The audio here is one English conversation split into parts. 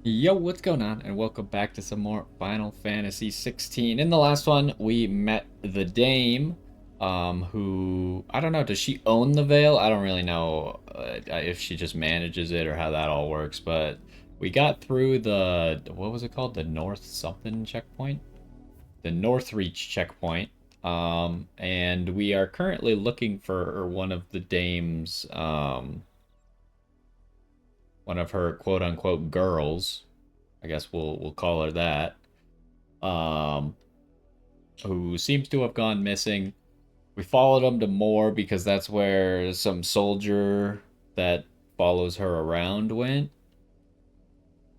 Yo, what's going on? And welcome back to some more Final Fantasy 16. In the last one, we met the Dame, who, I don't know, does she own the Veil? I don't really know if she just manages it or how that all works, but we got through the, what was it called? The North something checkpoint? The North Reach checkpoint. And we are currently looking for one of the Dame's, one of her quote unquote girls. I guess we'll call her that. Um, who seems to have gone missing. We followed him to Moore because that's where some soldier that follows her around went.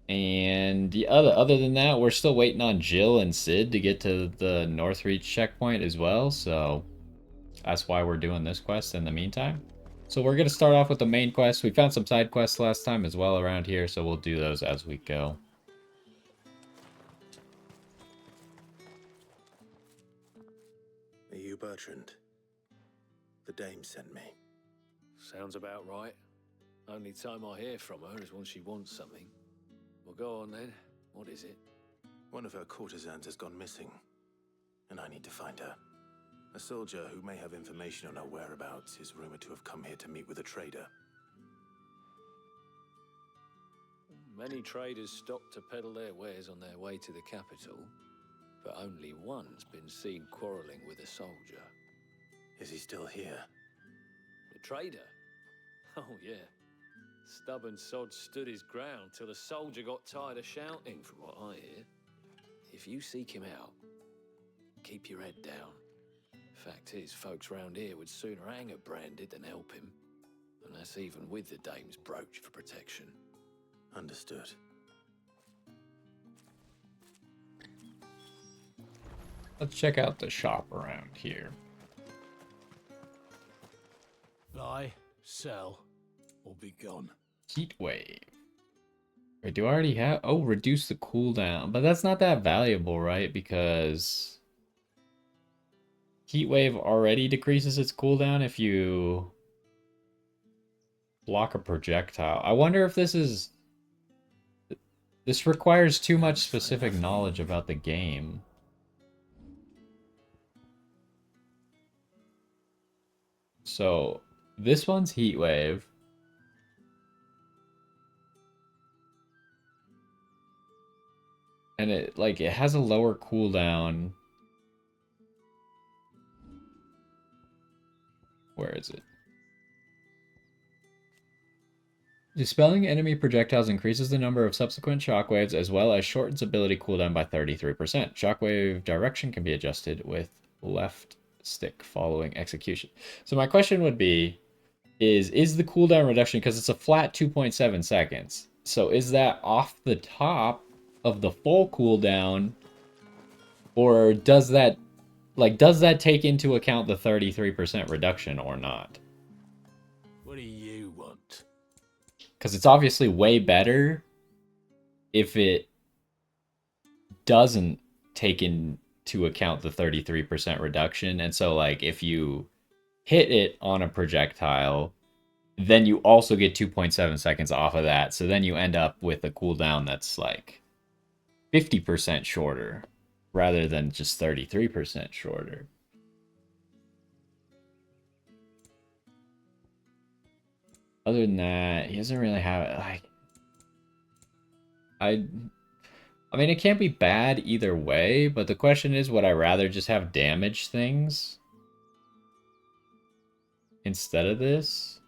And the other than that, we're still waiting on Jill and Sid to get to the Northreach checkpoint as well. So that's why we're doing this quest in the meantime. So we're gonna start off with the main quest. We found some side quests last time as well around here, so we'll do those as we go. Are you Bertrand? The dame sent me. Sounds about right. Only time I hear from her is when she wants something. Well, go on then. What is it? One of her courtesans has gone missing, and I need to find her. A soldier who may have information on her whereabouts is rumored to have come here to meet with a trader. Many traders stop to peddle their wares on their way to the capital, but only one's been seen quarreling with a soldier. Is he still here? The trader? Oh, yeah. Stubborn sod stood his ground till the soldier got tired of shouting, from what I hear. If you seek him out, keep your head down. Fact is, folks round here would sooner hang a branded than help him. And that's even with the dame's brooch for protection. Understood. Let's check out the shop around here. Buy, sell, or be gone. Heat wave. Wait, do I already have? Oh, reduce the cooldown. But that's not that valuable, right? Because heat wave already decreases its cooldown if you block a projectile. I wonder if this is... This requires too much specific knowledge about the game. So, this one's heat wave. And it has a lower cooldown. Where is it? Dispelling enemy projectiles increases the number of subsequent shockwaves as well as shortens ability cooldown by 33%. Shockwave direction can be adjusted with left stick following execution. So my question would be, is the cooldown reduction, because it's a flat 2.7 seconds, so is that off the top of the full cooldown, or does that take into account the 33% reduction or not? What do you want? Because it's obviously way better if it doesn't take into account the 33% reduction. And so, like, if you hit it on a projectile, then you also get 2.7 seconds off of that. So then you end up with a cooldown that's like 50% shorter rather than just 33% shorter. Other than that, he doesn't really have it. Like, I mean, it can't be bad either way, but the question is, would I rather just have damage things instead of this?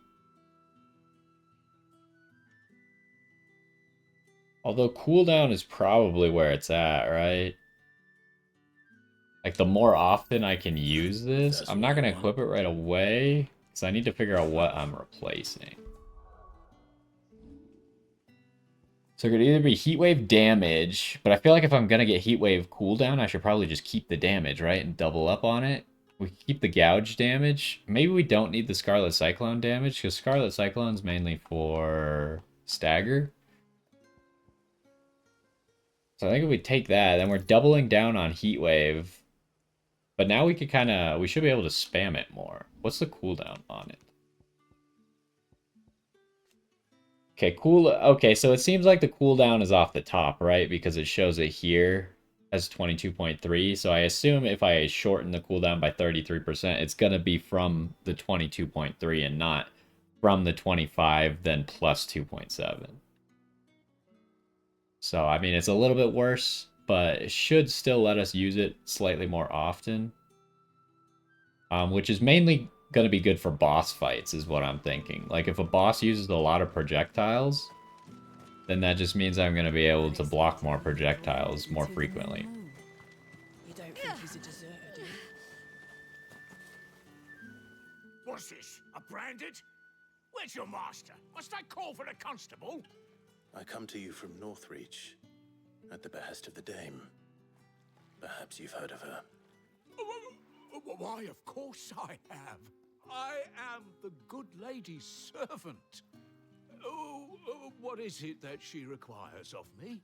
Although cooldown is probably where it's at, right? Like, the more often I can use this, I'm not going to equip it right away, because I need to figure out what I'm replacing. So it could either be Heatwave damage, but I feel like if I'm going to get Heatwave cooldown, I should probably just keep the damage, right? And double up on it. We can keep the Gouge damage. Maybe we don't need the Scarlet Cyclone damage, because Scarlet Cyclone's mainly for stagger. So I think if we take that, then we're doubling down on Heatwave. But now we could we should be able to spam it more. What's the cooldown on it? Okay, cool. Okay, so it seems like the cooldown is off the top, right? Because it shows it here as 22.3. So I assume if I shorten the cooldown by 33%, it's going to be from the 22.3 and not from the 25, then plus 2.7. So, I mean, it's a little bit worse, but it should still let us use it slightly more often. Which is mainly going to be good for boss fights, is what I'm thinking. Like, if a boss uses a lot of projectiles, then that just means I'm going to be able to block more projectiles more frequently. You don't think he's a deserter, do you? What's this? A branded? Where's your master? Must I call for the constable? I come to you from Northreach, at the behest of the Dame. Perhaps you've heard of her. Why, of course I have. I am the good lady's servant. What is it that she requires of me?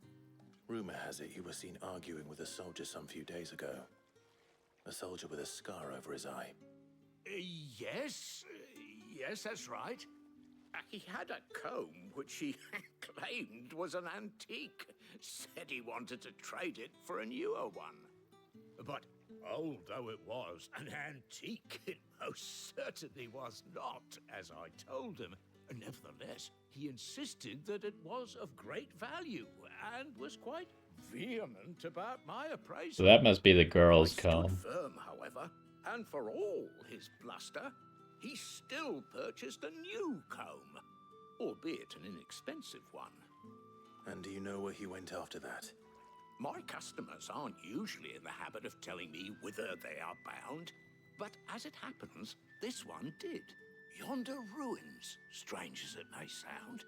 Rumor has it you were seen arguing with a soldier some few days ago. A soldier with a scar over his eye. Yes, that's right. He had a comb which he claimed was an antique. Said he wanted to trade it for a newer one. But old though it was, an antique it most certainly was not, as I told him. Nevertheless, he insisted that it was of great value and was quite vehement about my appraisal. So that must be the girl's I comb. stood firm, however, and for all his bluster, he still purchased a new comb, albeit an inexpensive one. And do you know where he went after that? My customers aren't usually in the habit of telling me whither they are bound, but as it happens, this one did. Yonder ruins, strange as it may sound.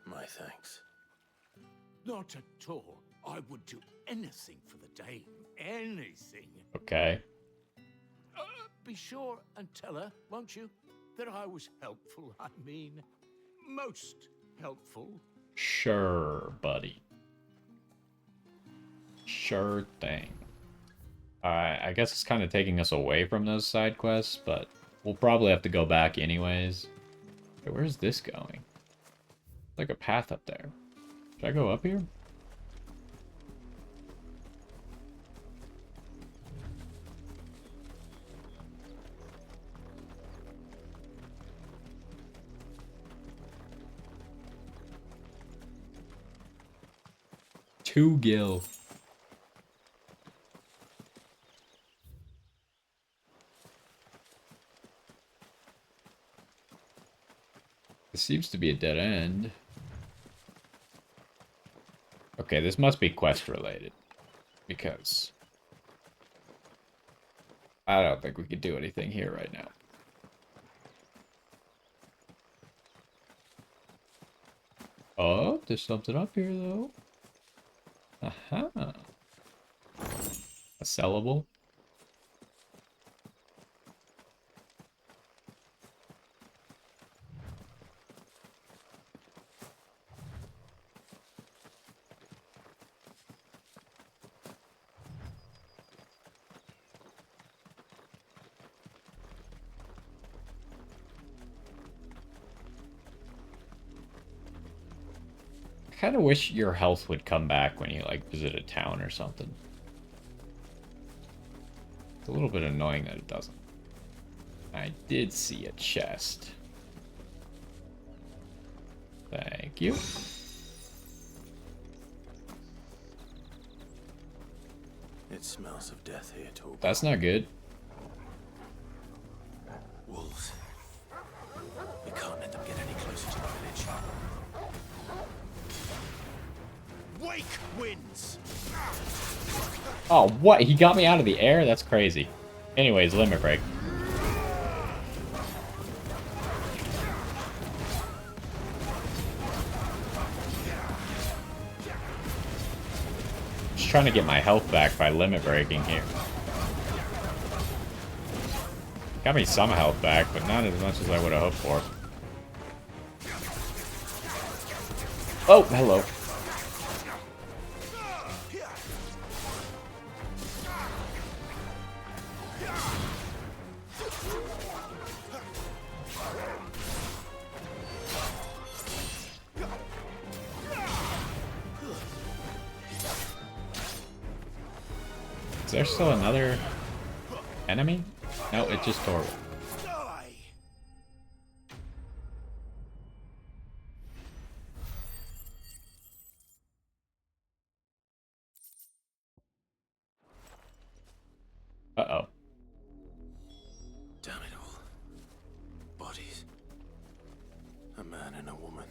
My thanks. Not at all. I would do anything for the Dame. Anything. Okay. Be sure and tell her, won't you, that I was helpful. I mean, most helpful. Sure, buddy. Sure thing. Alright, I guess it's kind of taking us away from those side quests, but we'll probably have to go back anyways. Okay, where's this going? Like a path up there. Should I go up here? Two gil. This seems to be a dead end. Okay, this must be quest related. Because I don't think we could do anything here right now. Oh, there's something up here though. Aha. A sellable. I kind of wish your health would come back when you like visit a town or something. It's a little bit annoying that it doesn't. I did see a chest. Thank you. It smells of death here, Torg. That's not good. Wolves. We can't let them get any closer to the village. Wake winds! Oh, what? He got me out of the air? That's crazy. Anyways, limit break. Just trying to get my health back by limit breaking here. Got me some health back, but not as much as I would have hoped for. Oh, hello. Is there still another enemy? No, it's just Torvald. Uh-oh. Damn it all. Bodies. A man and a woman.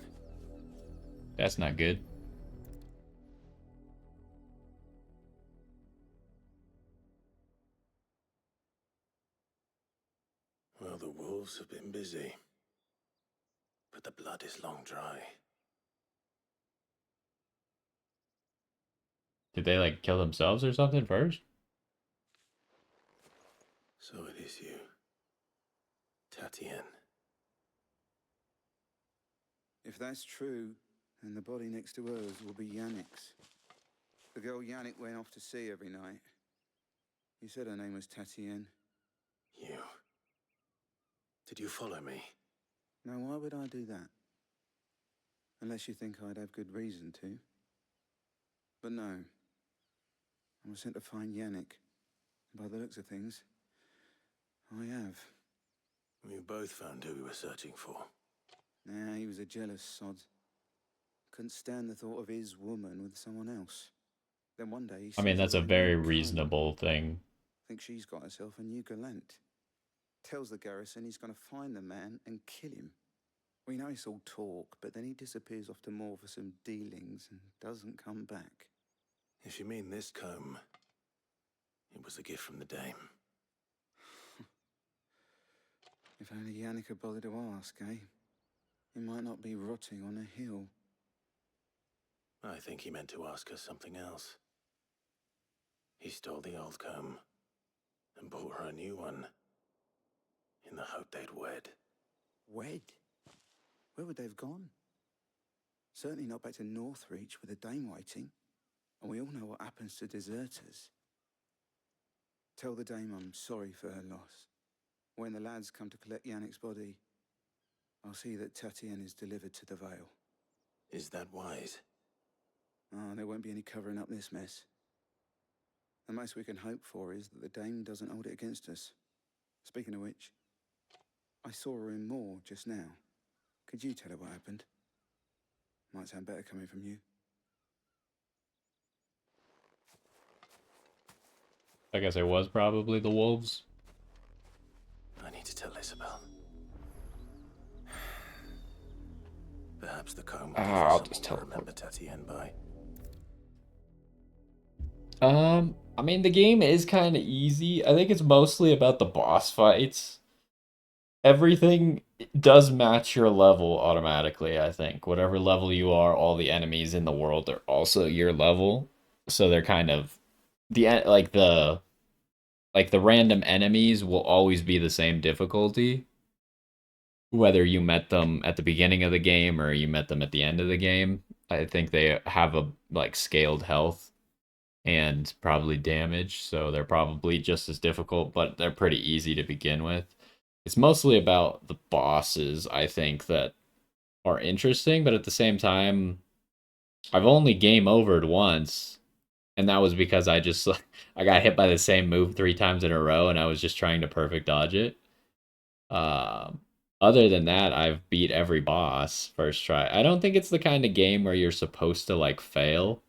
That's not good. Well, the wolves have been busy. But the blood is long dry. Did they, like, kill themselves or something first? So it is you. Tatienne. If that's true, then the body next to hers will be Yannick's. The girl Yannick went off to sea every night. You said her name was Tatienne. You. Did you follow me? Now, why would I do that? Unless you think I'd have good reason to. But no. I was sent to find Yannick. By the looks of things, I have. We both found who we were searching for. Nah, he was a jealous sod. Couldn't stand the thought of his woman with someone else. Then one day he I mean, sees that's a her with very new comb. reasonable thing. Thinks she's got herself a new gallant. Tells the garrison he's going to find the man and kill him. We know it's all talk, but then he disappears off to Moor for some dealings and doesn't come back. If you mean this comb, it was a gift from the dame. If only Yannick had bothered to ask, eh? He might not be rotting on a hill. I think he meant to ask her something else. He stole the old comb and bought her a new one in the hope they'd wed. Wed? Where would they have gone? Certainly not back to Northreach with a dame waiting. And we all know what happens to deserters. Tell the dame I'm sorry for her loss. When the lads come to collect Yannick's body, I'll see that Tatienne is delivered to the Vale. Is that wise? Oh, there won't be any covering up this mess. The most we can hope for is that the dame doesn't hold it against us. Speaking of which, I saw her in Moor just now. Could you tell her what happened? Might sound better coming from you. I guess it was probably the wolves. I need to tell Isabel. Perhaps the comb will I'll give her just something to teleport. remember Tatienne by. I mean, the game is kind of easy. I think it's mostly about the boss fights. Everything does match your level automatically, I think. Whatever level you are, all the enemies in the world are also your level. So they're kind of the random enemies will always be the same difficulty. Whether you met them at the beginning of the game or you met them at the end of the game, I think they have a like scaled health and probably damage, so they're probably just as difficult, but they're pretty easy to begin with. It's mostly about the bosses, I think, that are interesting, but at the same time, I've only game overed once, and that was because I got hit by the same move 3 times in a row, and I was just trying to perfect dodge it. Um, Other than that, I've beat every boss first try. I don't think it's the kind of game where you're supposed to like fail.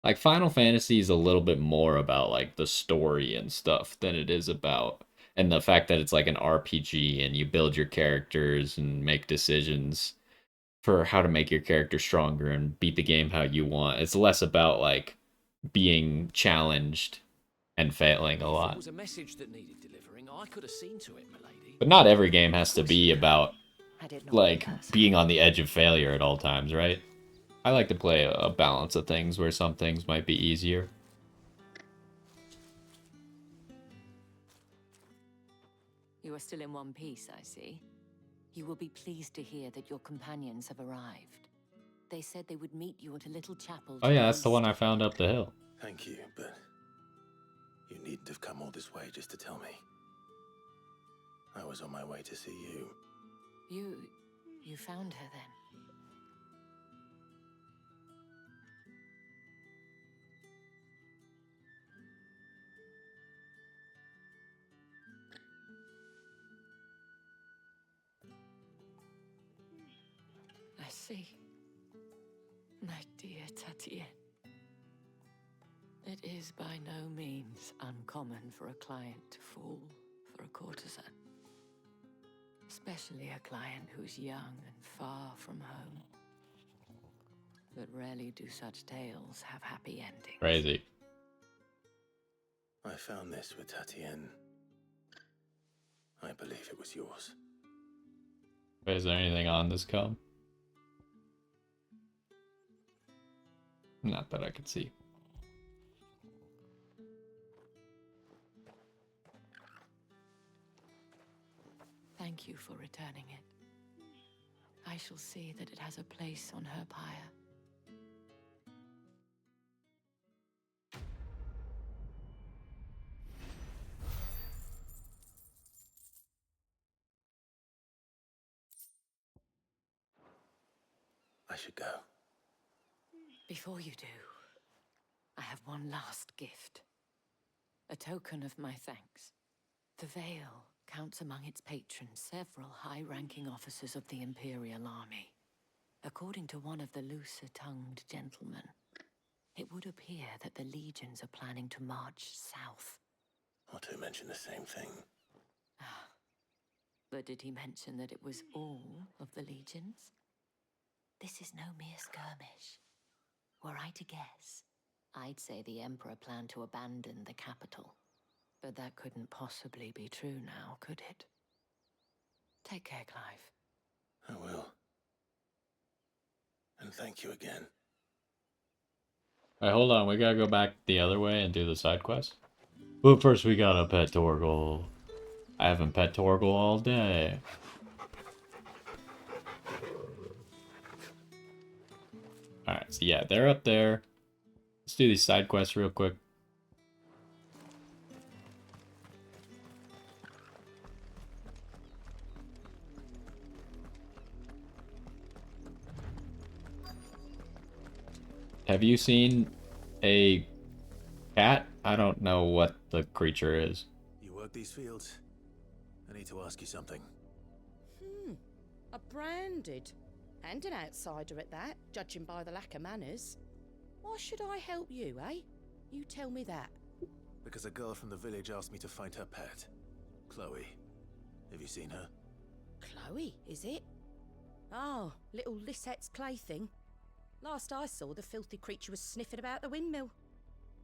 Like Final Fantasy is a little bit more about like the story and stuff than it is about and the fact that it's like an RPG and you build your characters and make decisions for how to make your character stronger and beat the game how you want. It's less about like being challenged and failing a If it lot. was a message that needed delivering, I could have seen to it, milady. But not every game has to be about Had it not like been personal. being on the edge of failure at all times, right? I like to play a balance of things where some things might be easier. You are still in one piece, I see. You will be pleased to hear that your companions have arrived. They said they would meet you at a little chapel. Oh to yeah, that's the one I east. found up the hill. Thank you, but you needn't have come all this way just to tell me. I was on my way to see you. You found her then? see. My dear Tatienne. It is by no means uncommon for a client to fall for a courtesan. Especially a client who's young and far from home. But rarely do such tales have happy endings. Crazy. I found this with Tatienne. I believe it was yours. Wait, is there anything on this comb? Not that I could see. Thank you for returning it. I shall see that it has a place on her pyre. I should go. Before you do, I have one last gift. A token of my thanks. The Vale counts among its patrons several high-ranking officers of the Imperial Army. According to one of the looser-tongued gentlemen, it would appear that the legions are planning to march south. Or to mention the same thing. But did he mention that it was all of the legions? This is no mere skirmish. Were I to guess, I'd say the Emperor planned to abandon the capital. But that couldn't possibly be true now, could it? Take care, Clive. I will. And thank you again. Alright, hold on. We gotta go back the other way and do the side quest. But first we gotta pet Torgal. I haven't pet Torgal all day. Alright, so yeah, they're up there. Let's do these side quests real quick. Have you seen a cat? I don't know what the creature is. You work these fields? I need to ask you something. A branded. And an outsider at that, judging by the lack of manners. Why should I help you, eh? You tell me that. Because a girl from the village asked me to find her pet. Chloe. Have you seen her? Chloe, is it? Oh, little Lisette's plaything. Last I saw, the filthy creature was sniffing about the windmill.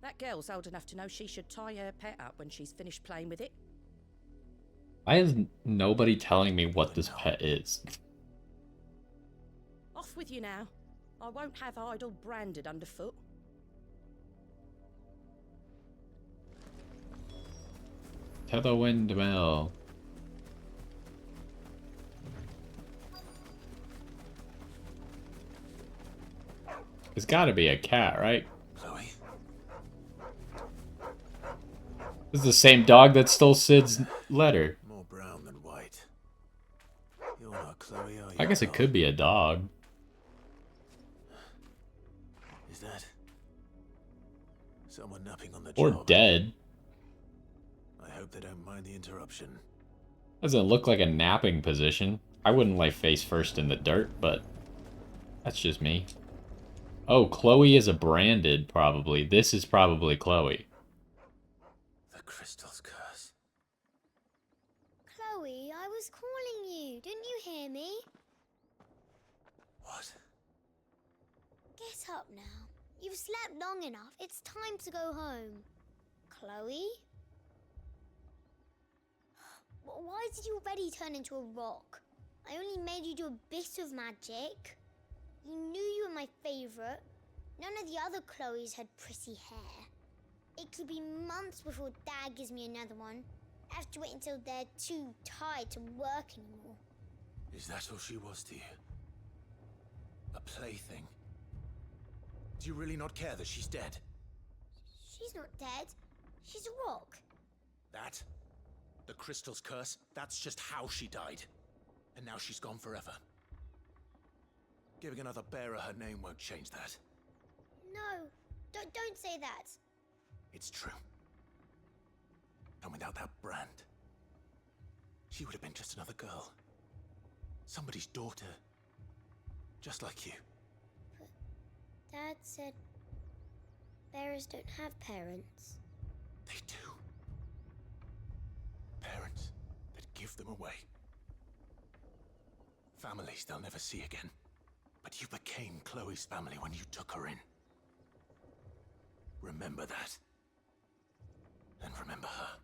That girl's old enough to know she should tie her pet up when she's finished playing with it. Why is nobody telling me what this pet is? Off with you now. I won't have idle branded underfoot. Tether windmill. It's gotta be a cat, right? Chloe? This is the same dog that stole Sid's letter. More brown than white. You're not Chloe, are you? I guess it could be a dog. Is that someone napping on the Or job? dead. I hope they don't mind the interruption. Doesn't look like a napping position. I wouldn't lay face first in the dirt, but that's just me. Oh, Chloe is a branded, probably. This is probably Chloe. The crystal's curse. Chloe, I was calling you. Didn't you hear me? What? Get up now. You've slept long enough. It's time to go home. Chloe? Why did you already turn into a rock? I only made you do a bit of magic. You knew you were my favourite. None of the other Chloes had pretty hair. It could be months before Dad gives me another one. I have to wait until they're too tired to work anymore. Is that all she was to you? A plaything? Do you really not care that she's dead? She's not dead. She's a rock. That? The crystal's curse? That's just how she died. And now she's gone forever. Giving another bearer her name won't change that. No, don't say that. It's true. And without that brand, she would have been just another girl. Somebody's daughter. Just like you. But Dad said bearers don't have parents. They do. Parents that give them away. Families they'll never see again. But you became Chloe's family when you took her in. Remember that. And remember her.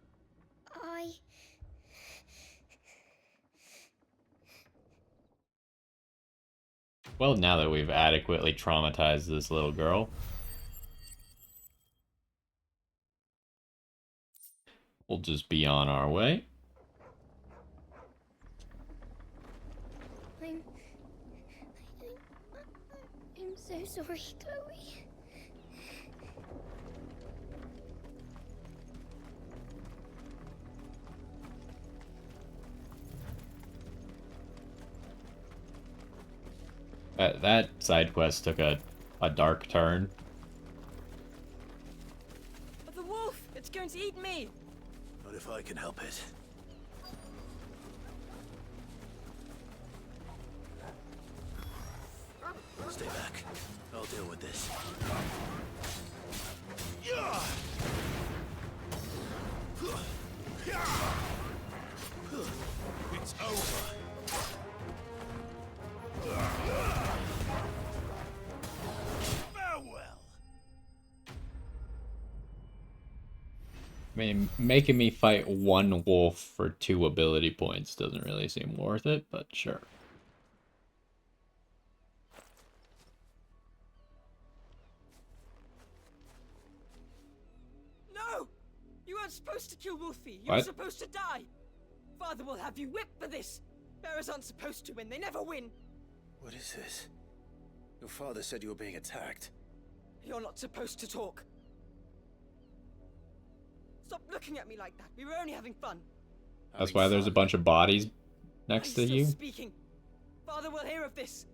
Well, now that we've adequately traumatized this little girl, we'll just be on our way. I'm so sorry, Chloe. That side quest took a dark turn. The wolf! It's going to eat me! Not if I can help it. Stay back. I'll deal with this. It's over. Farewell. I mean, making me fight one wolf for 2 ability points doesn't really seem worth it, but sure. No! You weren't supposed to kill Wolfie. You What? were supposed to die. Father will have you whipped for this. Bearers aren't supposed to win. They never win. What is this? Your father said you were being attacked. You're not supposed to talk. Stop looking at me like that. We were only having fun. That's why there's a bunch of bodies Why are next to still you. speaking? Father will hear of this.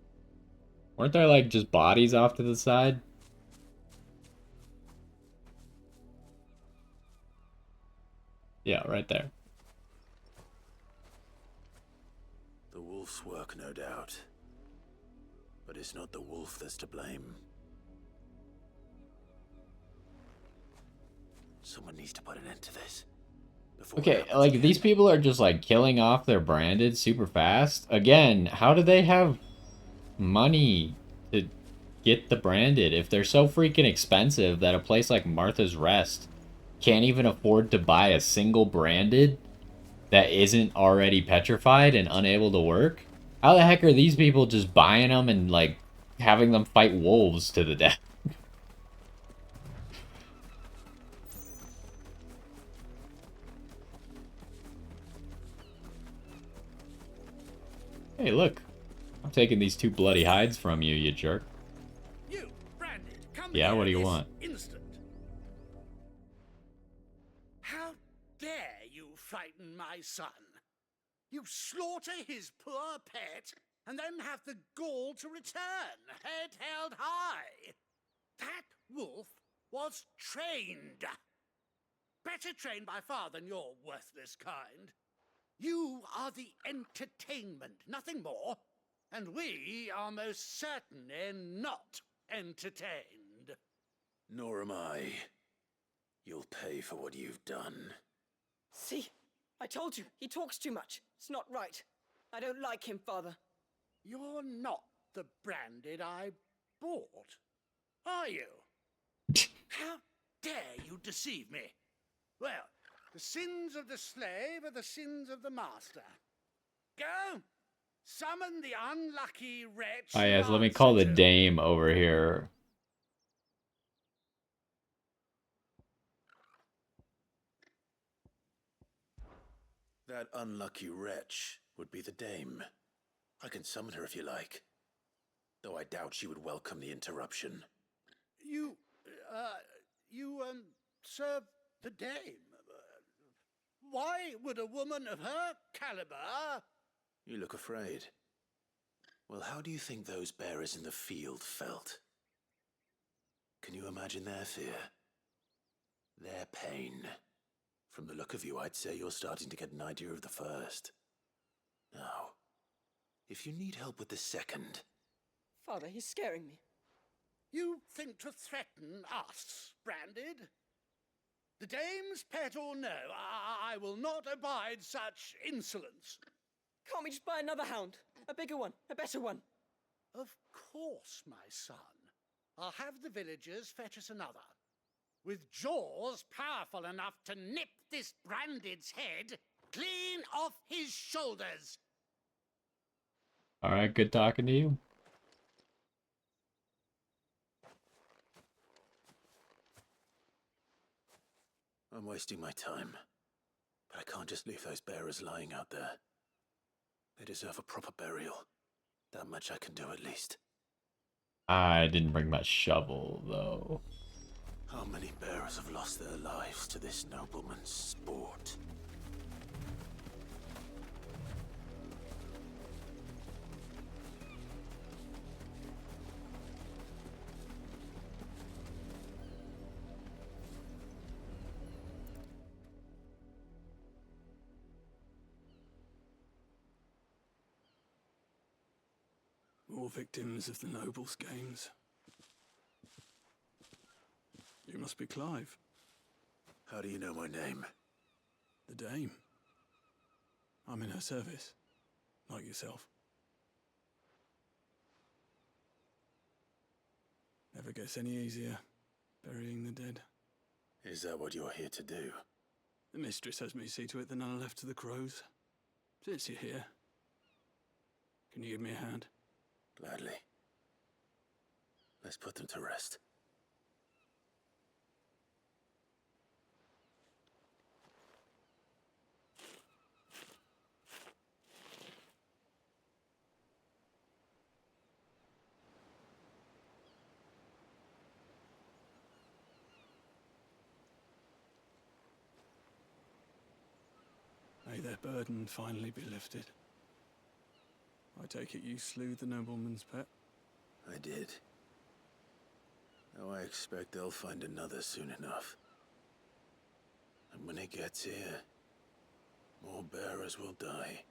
Weren't there like just bodies off to the side? Yeah, right there. The wolf's work, no doubt. But it's not the wolf that's to blame. Someone needs to put an end to this. Before it Okay, happens like again. these people are just like killing off their branded super fast. Again, how do they have money to get the branded if they're so freaking expensive that a place like Martha's Rest can't even afford to buy a single branded that isn't already petrified and unable to work? How the heck are these people just buying them and like having them fight wolves to the death? Hey, look. I'm taking these 2 bloody hides from you, you jerk. You, Branded, come Yeah, here what do you this want? Instant. How dare you frighten my son? You slaughter his poor pet and then have the gall to return, head held high. That wolf was trained. Better trained by far than your worthless kind. You are the entertainment, nothing more. And we are most certainly not entertained. Nor am I. You'll pay for what you've done. See? I told you. He talks too much. It's not right. I don't like him, Father. You're not the Branded I bought, are you? How dare you deceive me? Well, the sins of the slave are the sins of the master. Go, summon the unlucky wretch. Oh you yes, let me call the answer to. dame over here. That unlucky wretch would be the dame. I can summon her if you like. Though I doubt she would welcome the interruption. You serve the dame. Why would a woman of her caliber... You look afraid. Well, how do you think those bearers in the field felt? Can you imagine their fear? Their pain? From the look of you, I'd say you're starting to get an idea of the first. Now, if you need help with the second... Father, he's scaring me. You think to threaten us, Branded? The dame's pet or no, I will not abide such insolence. Can't we just buy another hound? A bigger one, a better one. Of course, my son. I'll have the villagers fetch us another. With jaws powerful enough to nip this Branded's head clean off his shoulders. All right, good talking to you. I'm wasting my time. But I can't just leave those bearers lying out there. They deserve a proper burial. That much I can do at least. I didn't bring my shovel, though. How many bearers have lost their lives to this nobleman's sport? More victims of the nobles' games. You must be Clive. How do you know my name? The Dame. I'm in her service, like yourself. Never gets any easier, burying the dead. Is that what you're here to do? The mistress has me see to it that none are left to the crows. Since you're here, can you give me a hand? Gladly. Let's put them to rest. May their burden finally be lifted. I take it you slew the nobleman's pet? I did. Now I expect they'll find another soon enough. And when it gets here, more bearers will die.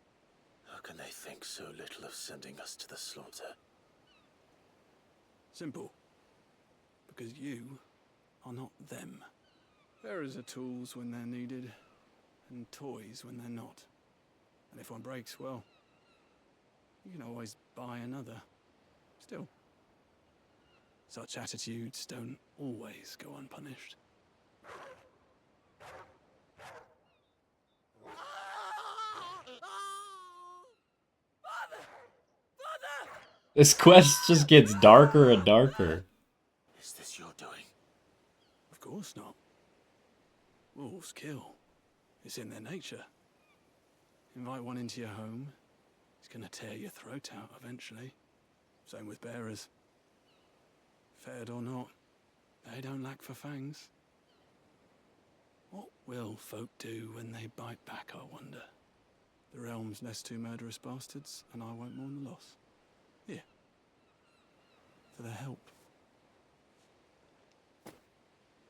How can they think so little of sending us to the slaughter? Simple. Because you are not them. Bearers are tools when they're needed, and toys when they're not. And if one breaks, well, you can always buy another. Still, such attitudes don't always go unpunished. This quest just gets darker and darker. Is this your doing? Of course not. Wolves kill. It's in their nature. Invite one into your home, he's gonna tear your throat out eventually. Same with bearers. Fed or not, they don't lack for fangs. What will folk do when they bite back, I wonder? The realm's nest two murderous bastards, and I won't mourn the loss. Here. For their help.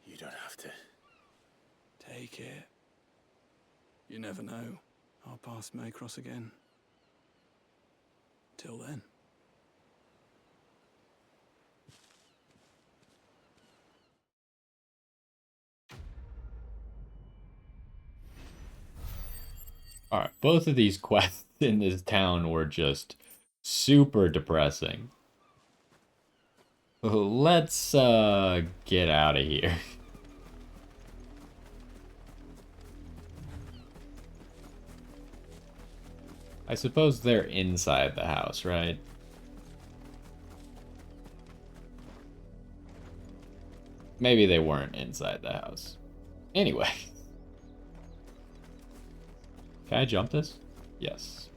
You don't have to. Take it. You never know. Our paths may cross again. Till then. Alright, both of these quests in this town were just super depressing. Let's get out of here. I suppose they're inside the house, right? Maybe they weren't inside the house. Anyway. Can I jump this? Yes.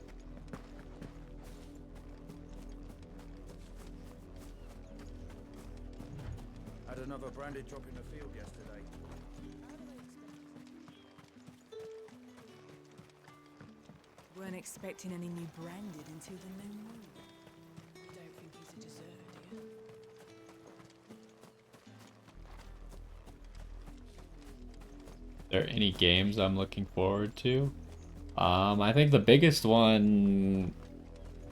Had another branded drop in the field yesterday. Weren't expecting any new branded until the new moon. Don't think he's a deserter, do you? Are there any games I'm looking forward to? I think the biggest one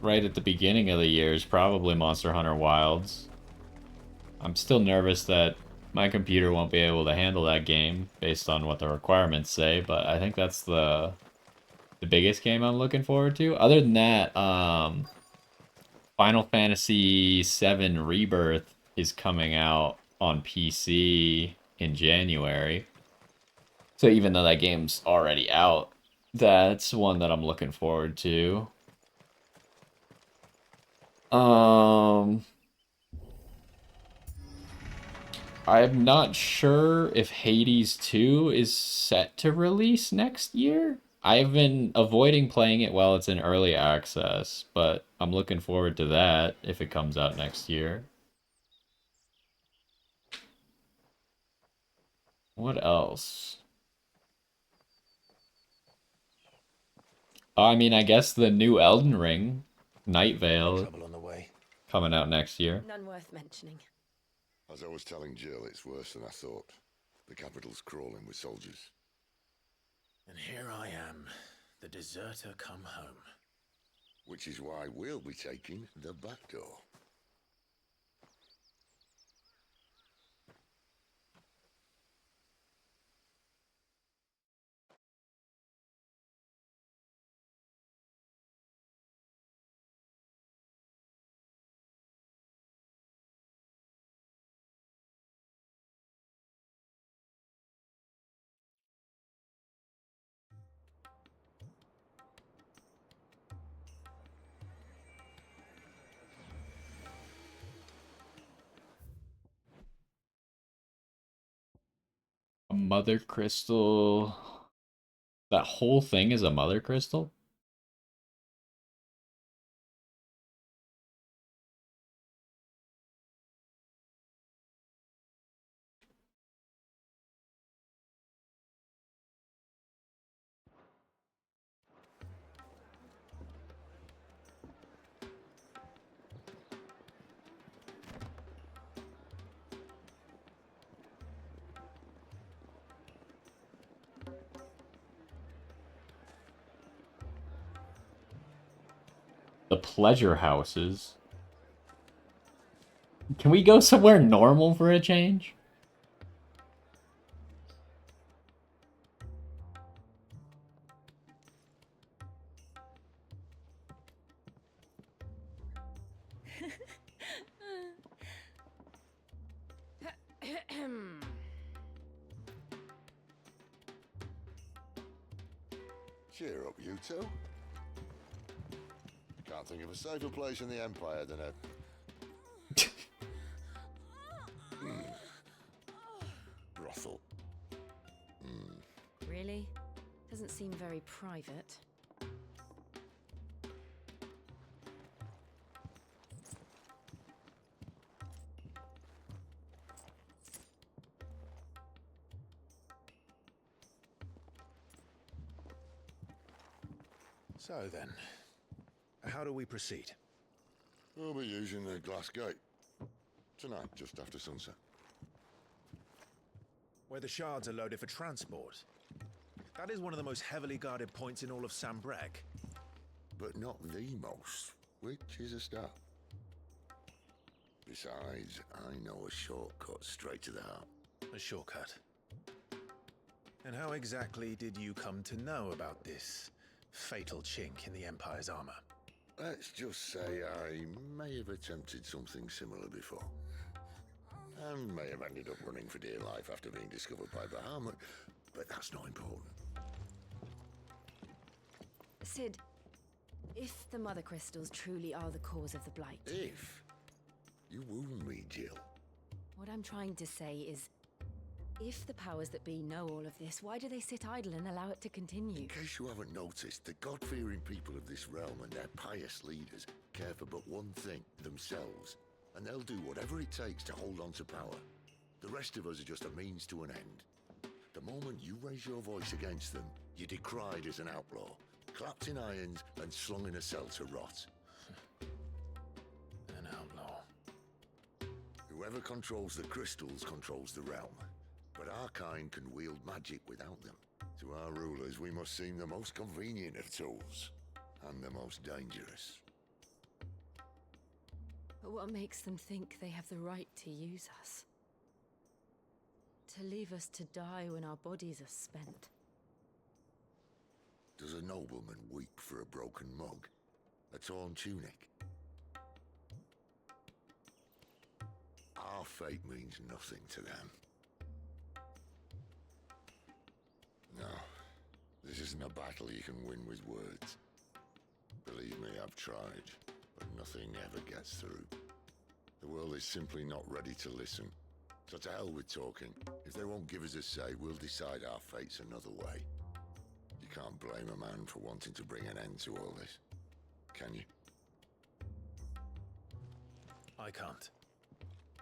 right at the beginning of the year is probably Monster Hunter Wilds. I'm still nervous that my computer won't be able to handle that game based on what the requirements say, but I think that's the biggest game I'm looking forward to. Other than that, Final Fantasy VII Rebirth is coming out on PC in January. So even though that game's already out, that's one that I'm looking forward to. I'm not sure if Hades 2 is set to release next year. I've been avoiding playing it while it's in early access, but I'm looking forward to that if it comes out next year. What else? I mean, I guess the new Elden Ring, Night Vale, Trouble on the way. coming out next year. None worth mentioning. As I was telling Jill, it's worse than I thought. The capital's crawling with soldiers. And here I am, the deserter come home. Which is why we'll be taking the back door. A mother crystal. That whole thing is a mother crystal? The pleasure houses. Can we go somewhere normal for a change? Cheer up, you two. Can't think of a safer place in the Empire than a... brothel. Really? Doesn't seem very private. So then, how do we proceed? We'll be using the glass gate. Tonight, just after sunset. Where the shards are loaded for transport. That is one of the most heavily guarded points in all of Sambrec. But not the most, which is a start. Besides, I know a shortcut straight to the heart. A shortcut. And how exactly did you come to know about this fatal chink in the Empire's armor? Let's just say I may have attempted something similar before. And may have ended up running for dear life after being discovered by Bahamut, but that's not important. Sid, if the mother crystals truly are the cause of the blight... If? You wound me, Jill. What I'm trying to say is, if the powers that be know all of this, why do they sit idle and allow it to continue? In case you haven't noticed, the God-fearing people of this realm and their pious leaders care for but one thing, themselves. And they'll do whatever it takes to hold on to power. The rest of us are just a means to an end. The moment you raise your voice against them, you're decried as an outlaw, clapped in irons and slung in a cell to rot. An outlaw. Whoever controls the crystals controls the realm. But our kind can wield magic without them. To our rulers, we must seem the most convenient of tools. And the most dangerous. But what makes them think they have the right to use us? To leave us to die when our bodies are spent? Does a nobleman weep for a broken mug? A torn tunic? Our fate means nothing to them. No, this isn't a battle you can win with words. Believe me, I've tried, but nothing ever gets through. The world is simply not ready to listen. So to hell with talking. If they won't give us a say, we'll decide our fates another way. You can't blame a man for wanting to bring an end to all this, can you? I can't.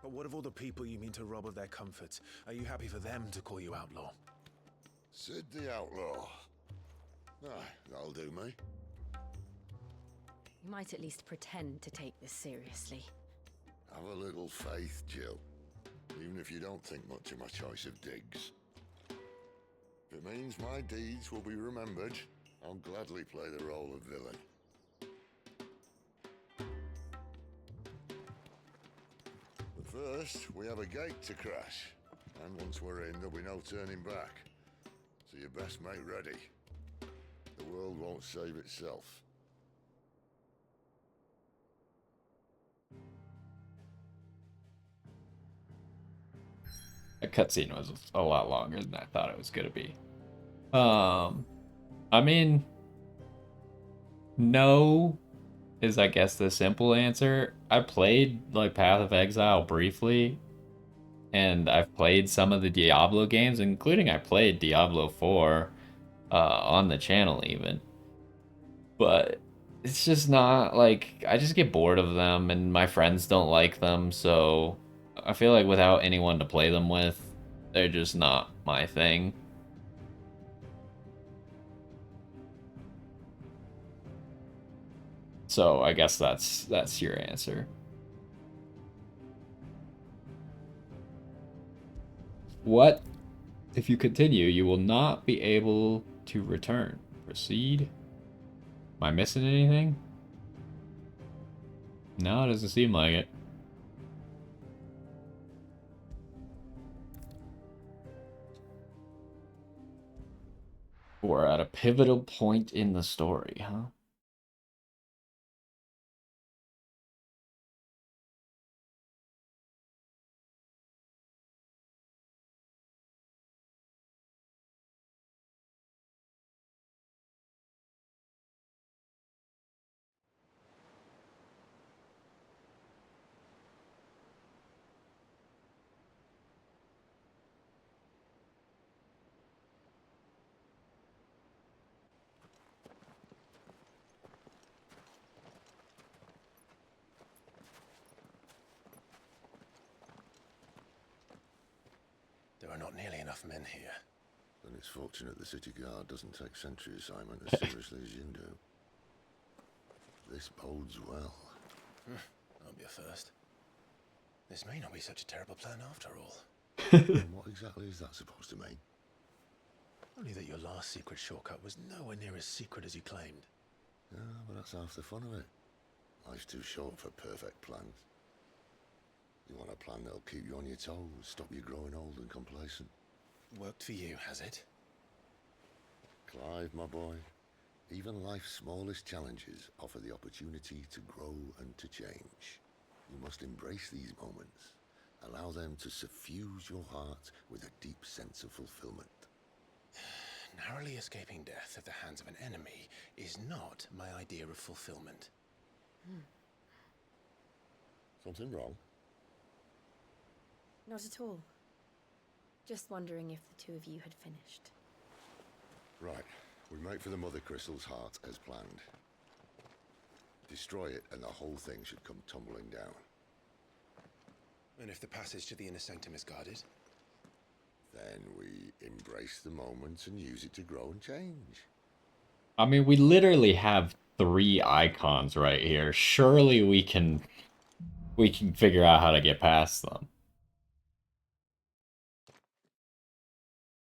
But what of all the people you mean to rob of their comforts? Are you happy for them to call you outlaw? Sid the Outlaw. Aye, that'll do me. You might at least pretend to take this seriously. Have a little faith, Jill. Even if you don't think much of my choice of digs. If it means my deeds will be remembered, I'll gladly play the role of villain. But first, we have a gate to crash. And once we're in, there'll be no turning back. So you best make ready. The world won't save itself. The cutscene was a lot longer than I thought it was gonna be. I mean, no is I guess the simple answer. I played like Path of Exile briefly, and I've played some of the Diablo games, including I played Diablo 4 on the channel even. But it's just not like, I just get bored of them and my friends don't like them, so I feel like without anyone to play them with, they're just not my thing. So I guess that's your answer. What if you continue, you will not be able to return. Proceed. Am I missing anything? No, it doesn't seem like it. We're at a pivotal point in the story, huh? There are not nearly enough men here. Then it's fortunate the city guard doesn't take sentry assignment as seriously as you do. This bodes well. That'll be a first. This may not be such a terrible plan after all. And what exactly is that supposed to mean? Only that your last secret shortcut was nowhere near as secret as you claimed. Yeah, but that's half the fun of it. Life's too short for perfect plans. You want a plan that'll keep you on your toes, stop you growing old and complacent. Worked for you, has it? Clive, my boy, even life's smallest challenges offer the opportunity to grow and to change. You must embrace these moments. Allow them to suffuse your heart with a deep sense of fulfillment. Narrowly escaping death at the hands of an enemy is not my idea of fulfillment. Something wrong? Not at all. Just wondering if the two of you had finished. Right. We make for the Mother Crystal's heart as planned. Destroy it and the whole thing should come tumbling down. And if the passage to the inner sanctum is guarded? Then we embrace the moment and use it to grow and change. I mean, we literally have 3 icons right here. Surely we can figure out how to get past them.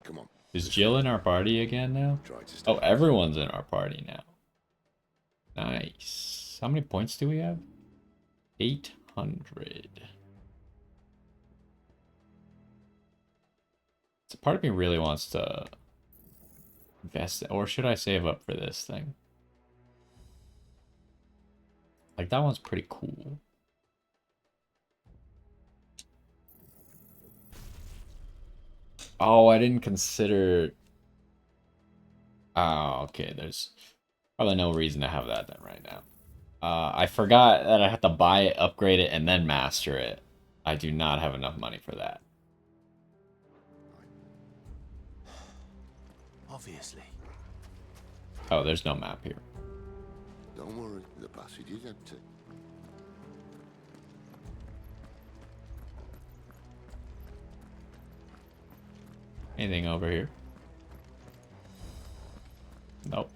Come on. Is Jill in our party again now? Oh, everyone's in our party now. Nice. How many points do we have? 100. So part of me really wants to invest, or should I save up for this thing? Like, that one's pretty cool. Oh, I didn't consider... Oh, okay, there's probably no reason to have that then right now. I forgot that I have to buy it, upgrade it, and then master it. I do not have enough money for that. Obviously. Oh, there's no map here. Don't worry, the passage is empty. Anything over here? Nope.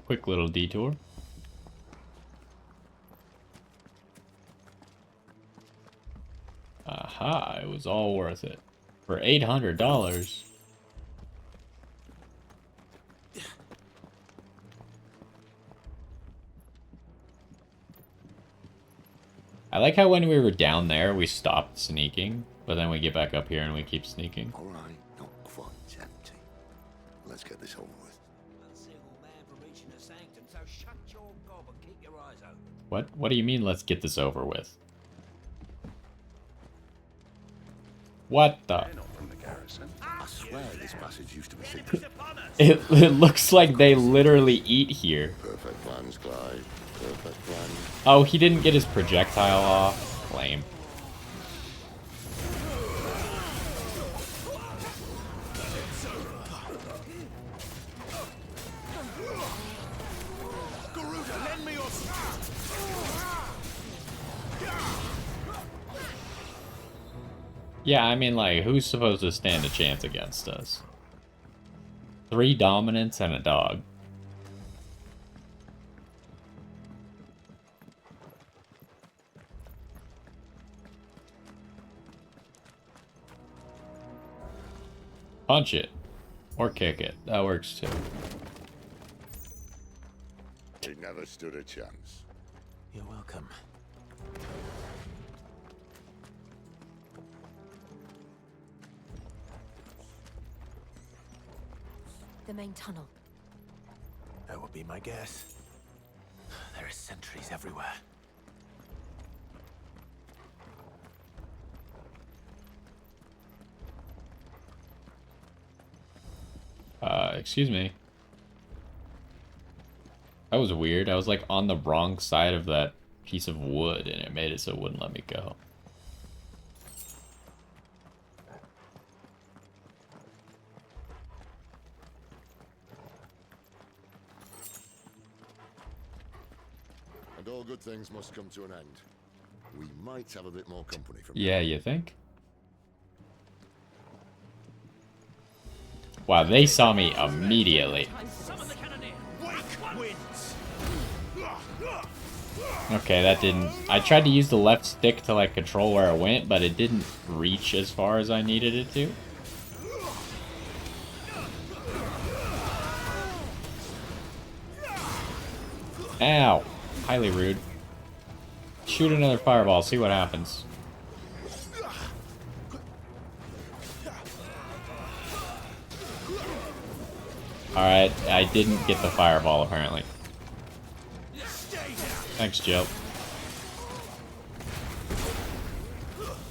Quick little detour. Aha, it was all worth it. For $800. I like how when we were down there, we stopped sneaking, but then we get back up here and we keep sneaking. All right, not quite empty. Let's get this over with. What do you mean, let's get this over with? What the? I swear this passage used to be secret. It looks like they literally eat here. Perfect plans, Clive. Perfect plans. Oh, he didn't get his projectile off. Lame. Yeah, I mean, like, who's supposed to stand a chance against us? 3 dominants and a dog. Punch it. Or kick it. That works too. He never stood a chance. You're welcome. The main tunnel. That would be my guess. There are sentries everywhere. Excuse me. That was weird. I was like on the wrong side of that piece of wood and it made it so it wouldn't let me go. And all good things must come to an end. We might have a bit more company from Yeah, you think? Wow, they saw me immediately. Okay, that didn't... I tried to use the left stick to, like, control where it went, but it didn't reach as far as I needed it to. Ow! Highly rude. Shoot another fireball, see what happens. Alright, I didn't get the fireball, apparently. Thanks, Joe.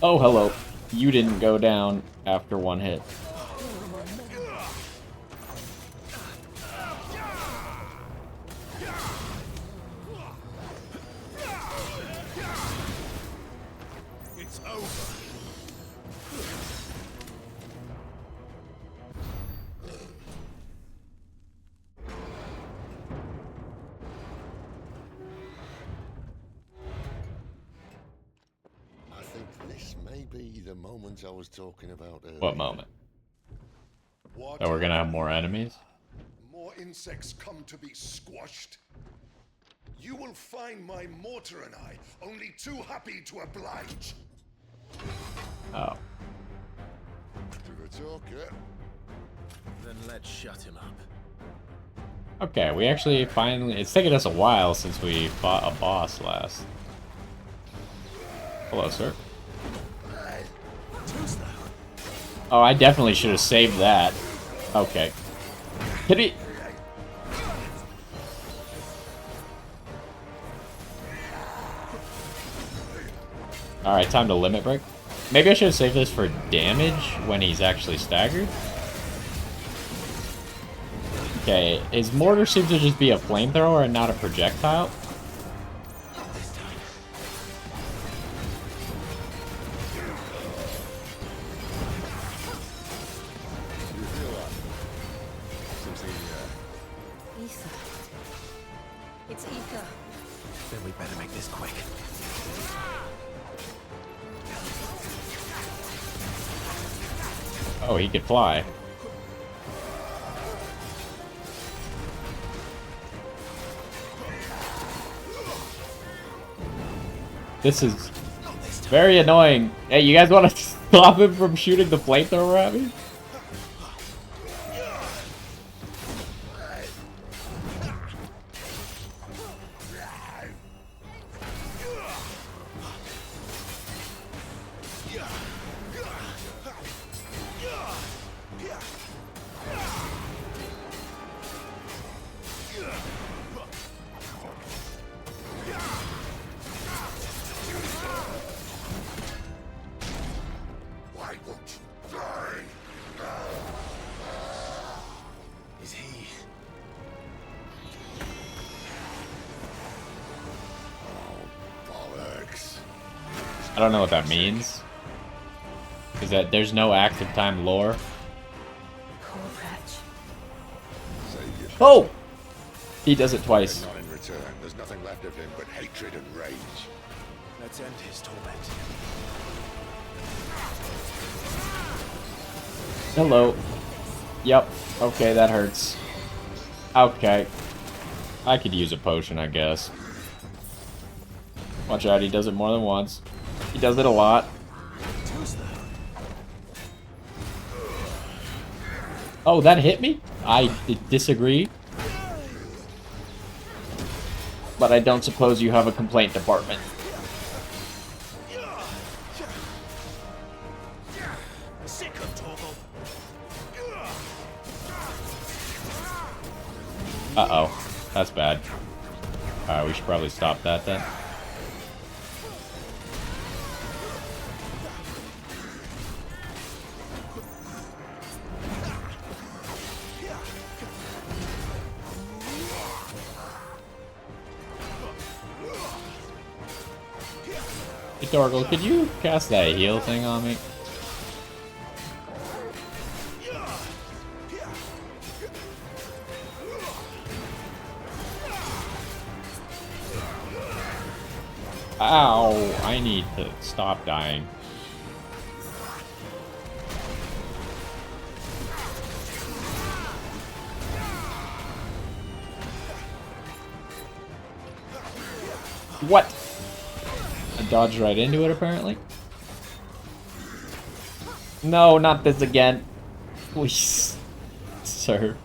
Oh, hello. You didn't go down after one hit. It's over. I think this may be the moment I was talking about earlier. What moment? Oh, we're gonna have more enemies? More insects come to be squashed. You will find my mortar and I only too happy to oblige. Oh. To the talker. Then let's shut him up. Okay, we actually finally... It's taken us a while since we fought a boss last. Hello, sir. Oh, I definitely should have saved that. Okay. Hit me! Alright, time to limit break. Maybe I should have saved this for damage when he's actually staggered. Okay, his mortar seems to just be a flamethrower and not a projectile. Ether. It's ether. Then we better make this quick. Oh, he could fly. This is very annoying. Hey, you guys want to stop him from shooting the flamethrower at me? Why won't you die? Is he? Oh, bollocks. I don't know what that means. Is that there's no active time lore? Oh! He does it twice. Not in return. There's nothing left of him but hatred and rage. Let's end his torment. Hello. Yep. Okay, that hurts. Okay. I could use a potion, I guess. Watch out, he does it more than once. He does it a lot. Oh, that hit me? I disagree. But I don't suppose you have a complaint department. Uh-oh. That's bad. Alright, we should probably stop that then. Hey, Torgal, could you cast that heal thing on me? Ow! I need to stop dying. What? I dodged right into it, apparently. No, not this again. Please, sir.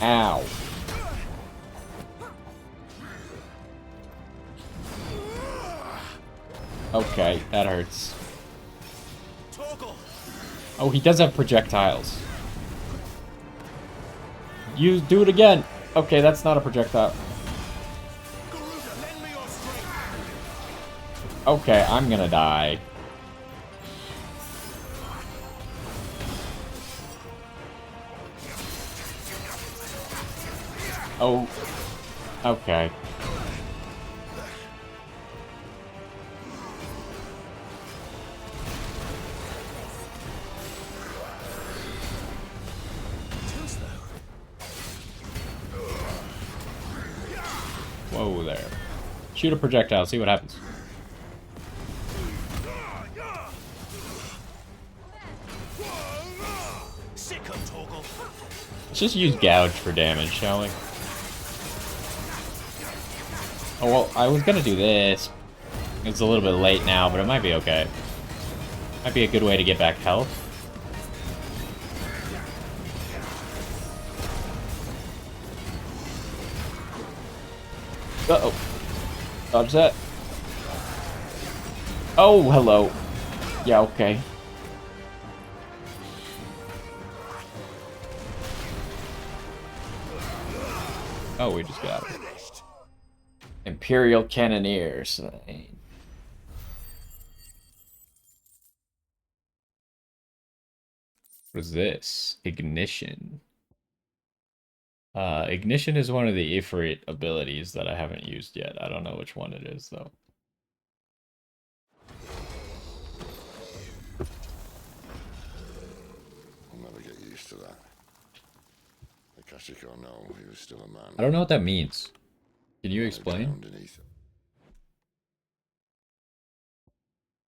Ow. Okay, that hurts. Oh, he does have projectiles. You do it again. Okay, that's not a projectile. Okay, I'm gonna die. Oh, okay. Whoa there. Shoot a projectile, see what happens. Let's just use gouge for damage, shall we? Oh, well, I was gonna do this. It's a little bit late now, but it might be okay. Might be a good way to get back health. Uh-oh. Dodge that. Oh, hello. Yeah, okay. Oh, we just got it. Imperial Cannoneers. What is this? Ignition. Ignition is one of the Ifrit abilities that I haven't used yet. I don't know which one it is, though. I'll never get used to that. Akashic or no, he was still a man. I don't know what that means. Can you explain?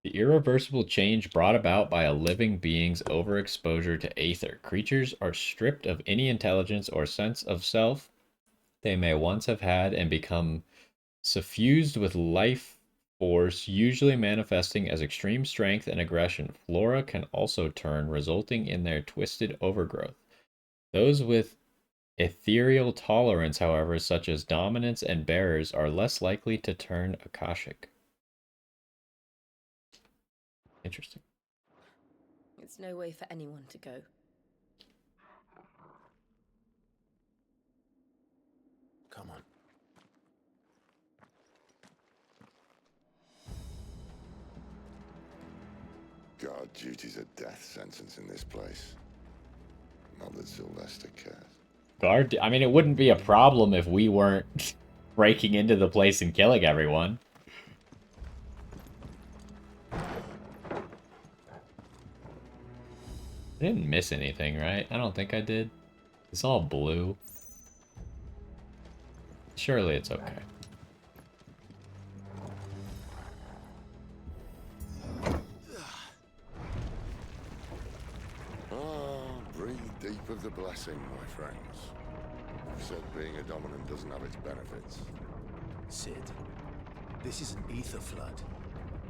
The irreversible change brought about by a living being's overexposure to aether. Creatures are stripped of any intelligence or sense of self they may once have had and become suffused with life force, usually manifesting as extreme strength and aggression. Flora can also turn, resulting in their twisted overgrowth. Those with ethereal tolerance, however, such as dominance and bearers, are less likely to turn Akashic. Interesting. It's no way for anyone to go. Come on. Guard duty's a death sentence in this place. Not that Sylvester cares. Guard? I mean, it wouldn't be a problem if we weren't breaking into the place and killing everyone. I didn't miss anything, right? I don't think I did. It's all blue. Surely it's okay. Breathe deep of the blessing, my friends. I've said being a dominant doesn't have its benefits. Sid, this is an ether flood.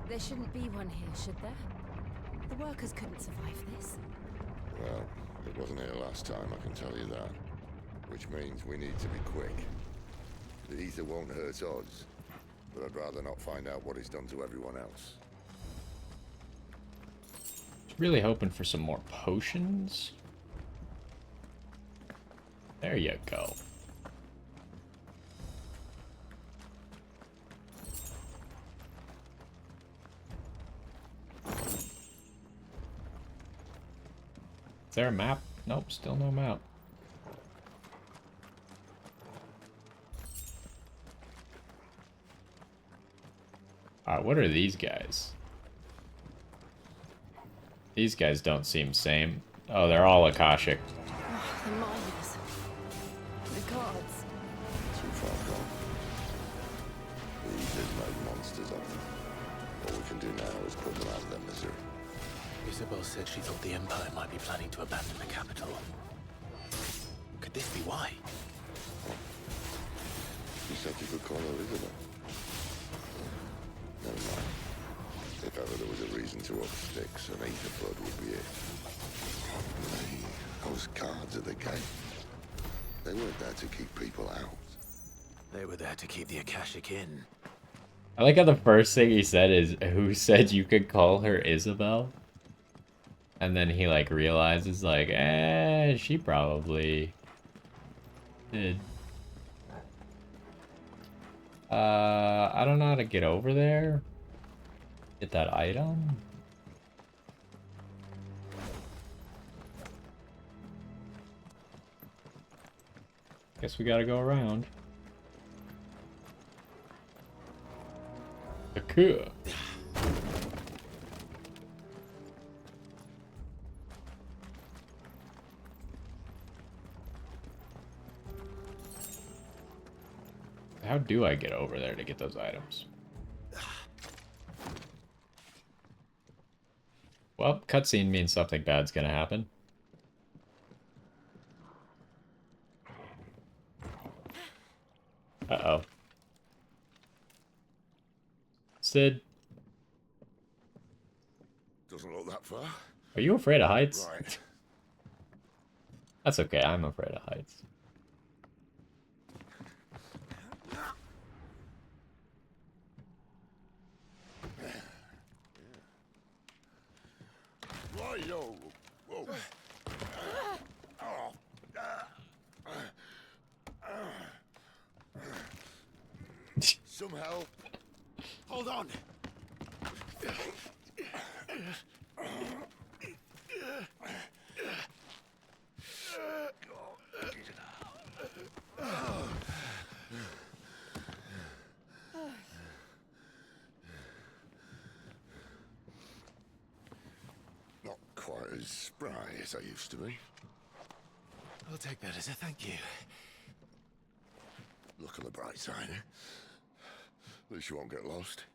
There shouldn't be one here, should there? The workers couldn't survive this. Well, it wasn't here last time, I can tell you that. Which means we need to be quick. The ether won't hurt us, but I'd rather not find out what it's done to everyone else. Really hoping for some more potions. There you go. Is there a map? Nope, still no map. Alright, what are these guys? These guys don't seem same. Oh, they're all Akashic. Oh, the miners. The gods. Too far gone. The ether's made monsters of them. All we can do now is put them out of their misery. Isabel said she thought the Empire might be planning to abandon the capital. Could this be why? You said you could call her Isabel. Never mind. If ever there was a reason to up sticks, an ether flood would be it. Those guards at the gate, they weren't there to keep people out. They were there to keep the Akashic in. I like how the first thing he said is, who said you could call her Isabel? And then he like realizes like, she probably did. I don't know how to get over there. Get that item. Guess we gotta go around. Cool. How do I get over there to get those items? Well, cutscene means something bad's gonna happen. Uh-oh. Sid. Doesn't look that far. Are you afraid of heights? Right. That's okay, I'm afraid of heights. Right-yo. Whoa. Some help. Hold on. Not quite as spry as I used to be. I'll take that as a thank you. Look on the bright side, eh? At least you won't get lost.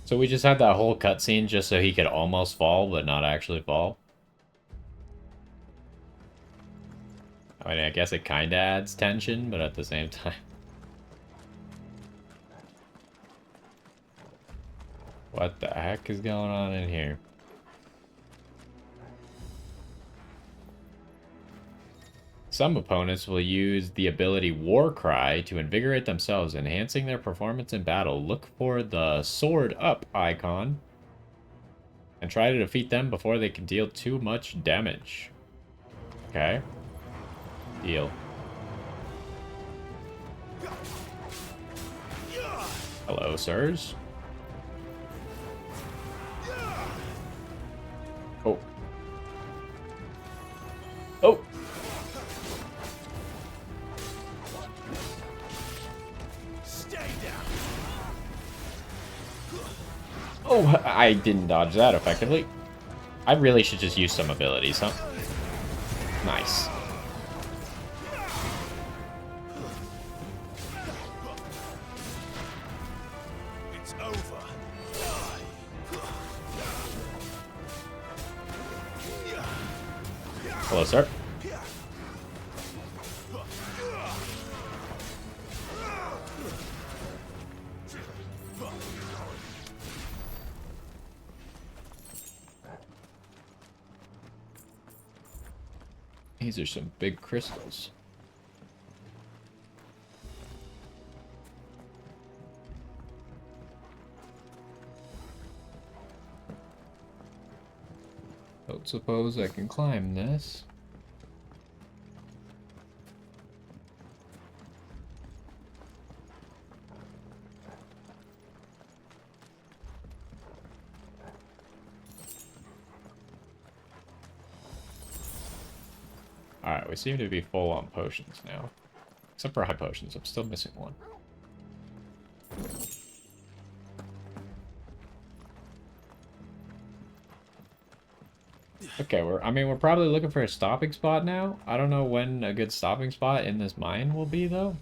So we just had that whole cutscene just so he could almost fall, but not actually fall. I mean, I guess it kind of adds tension, but at the same time. What the heck is going on in here? Some opponents will use the ability War Cry to invigorate themselves, enhancing their performance in battle. Look for the sword up icon and try to defeat them before they can deal too much damage. Okay. Deal. Hello, sirs. Oh. Oh! Stay down. Oh, I didn't dodge that effectively. I really should just use some abilities, huh? Nice. It's over. Hello, sir. These are some big crystals. Don't suppose I can climb this. Alright, we seem to be full on potions now. Except for high potions, I'm still missing one. Okay, we're probably looking for a stopping spot now. I don't know when a good stopping spot in this mine will be, though.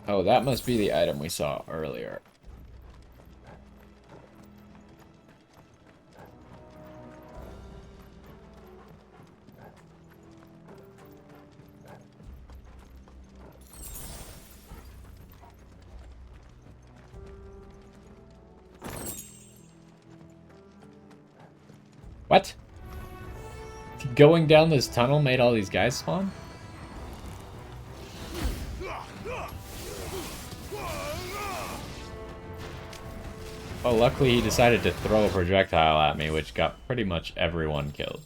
Oh, that must be the item we saw earlier. What? Going down this tunnel made all these guys spawn? Well, luckily he decided to throw a projectile at me, which got pretty much everyone killed.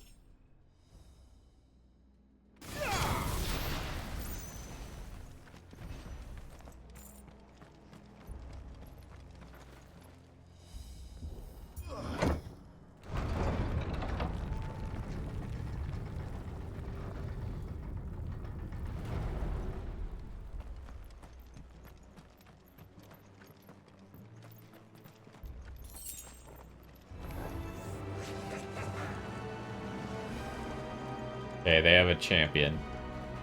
Okay, they have a champion.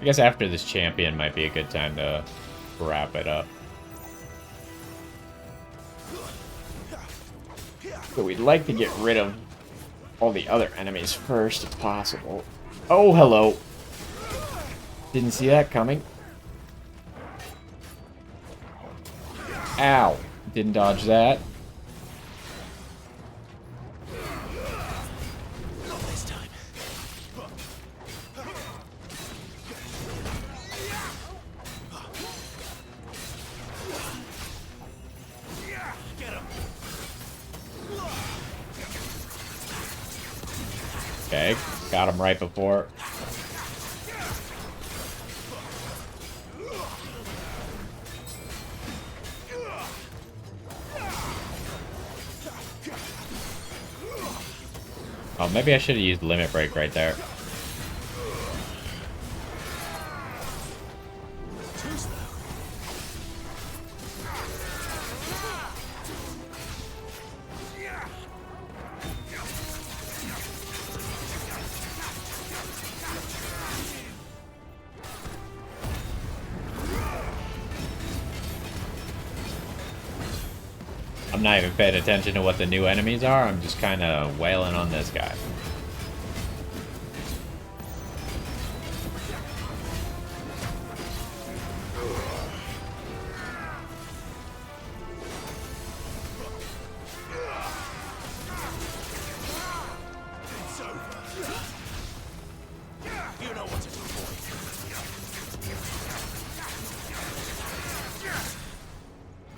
I guess after this champion might be a good time to wrap it up. But we'd like to get rid of all the other enemies first, if possible. Oh, hello. Didn't see that coming. Ow. Didn't dodge that. Okay, got him right before. Oh, maybe I should have used Limit Break right there. I'm not even paying attention to what the new enemies are. I'm just kind of wailing on this guy.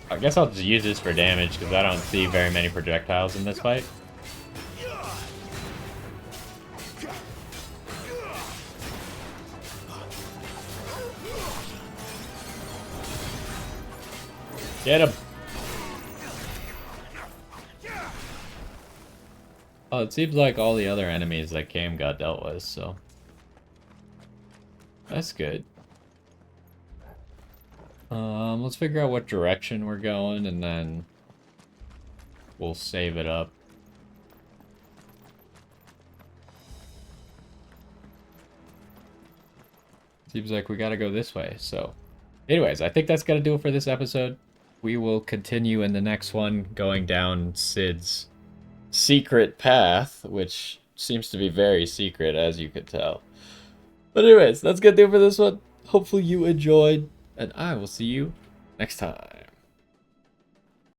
I guess I'll just use this for damage because I don't see very many projectiles in this fight. Get him! Oh, it seems like all the other enemies that came got dealt with, so that's good. Let's figure out what direction we're going, and then we'll save it up. Seems like we gotta go this way, so... Anyways, I think that's gonna do it for this episode. We will continue in the next one, going down Cid's secret path, which seems to be very secret, as you could tell. But anyways, that's gonna do it for this one. Hopefully you enjoyed, and I will see you next time.